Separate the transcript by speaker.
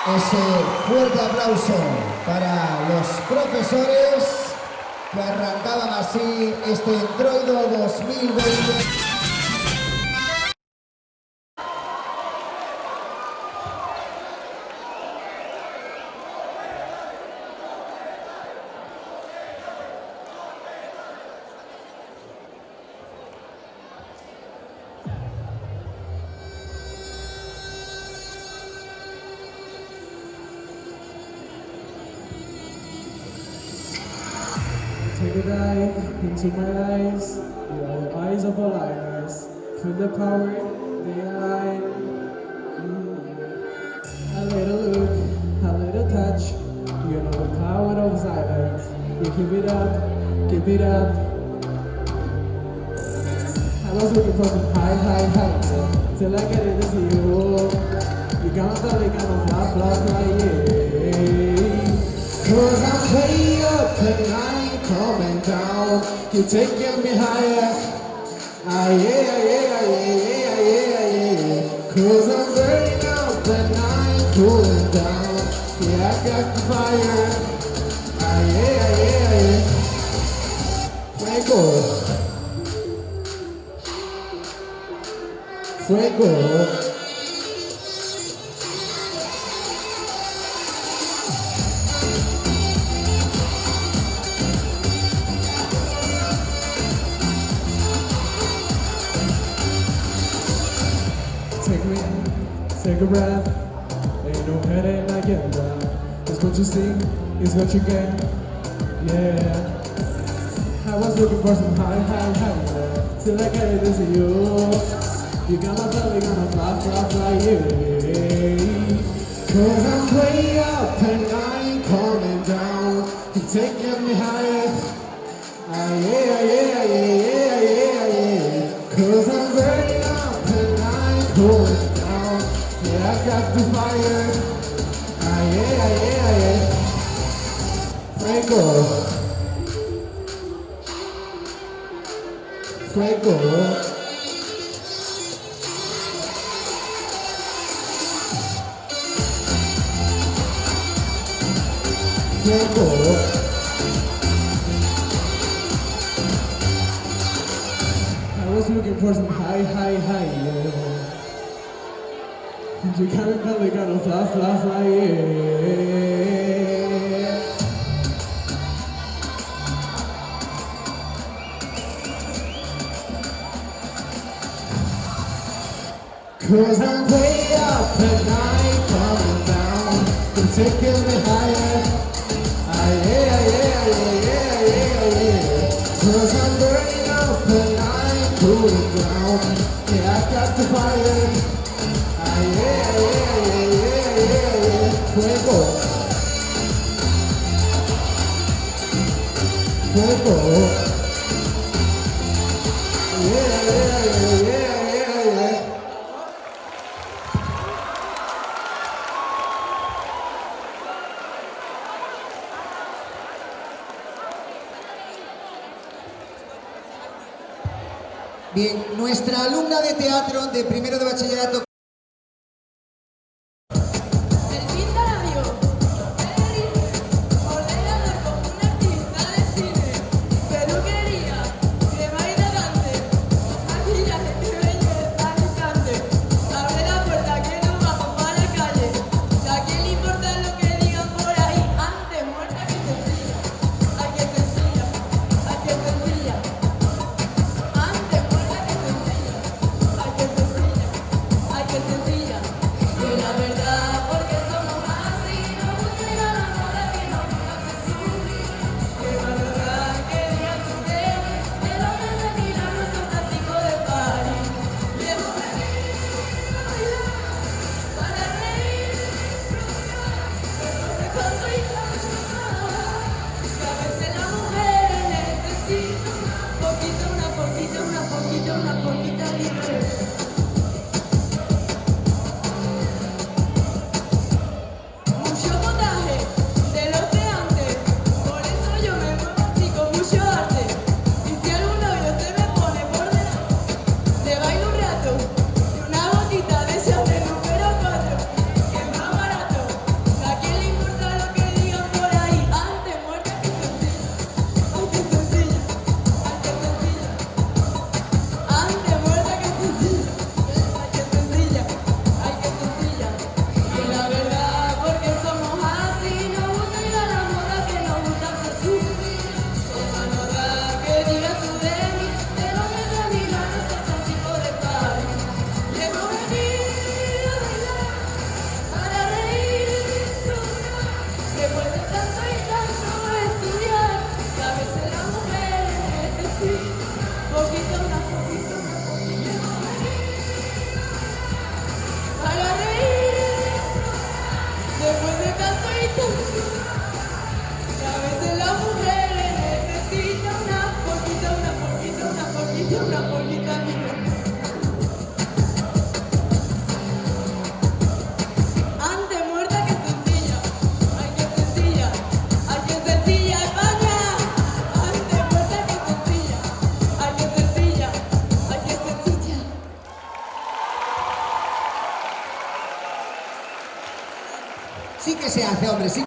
Speaker 1: Ese fuerte aplauso para los profesores que arrancaban así este Entroido 2020.
Speaker 2: Take a dive into my eyes. You are the eyes of all liars. Feel the power, they align. A little look, a little touch. You know the power of silence. You keep it up, keep it up. I was looking for some high, till I get it to see you. You got my belly, got my fly, yeah. Cause I'm way up and I ain't coming down. You're taking me higher. Ah, yeah. Cause I'm burning up and I ain't cooling down. Yeah, I got the fire. Ah, yeah. Fuego. Take a breath, ain't no headache like it, it's what you see, it's what you get, yeah. I was looking for some high, till I get it to you. You got my belly, gonna fly, yeah. Cause I'm way up and I ain't coming down. You're taking me higher, ah, yeah. Cause I'm burning up and I ain't cooling down. Yeah, I got the fire. Ah, yeah. Fuego. I was looking for some high, yeah. You got me belly, gonna fly, yeah. Cause I'm way up and I ain't coming down. You're taking me higher. Ah, yeah. Cause I'm burning up and I ain't cooling down. Yeah, I got the fire. Ah, yeah. Fuego. Yeah.
Speaker 1: Bien, nuestra alumna de teatro de primero de bachillerato.
Speaker 3: Ay,
Speaker 1: Sí que se hace, hombre, sí.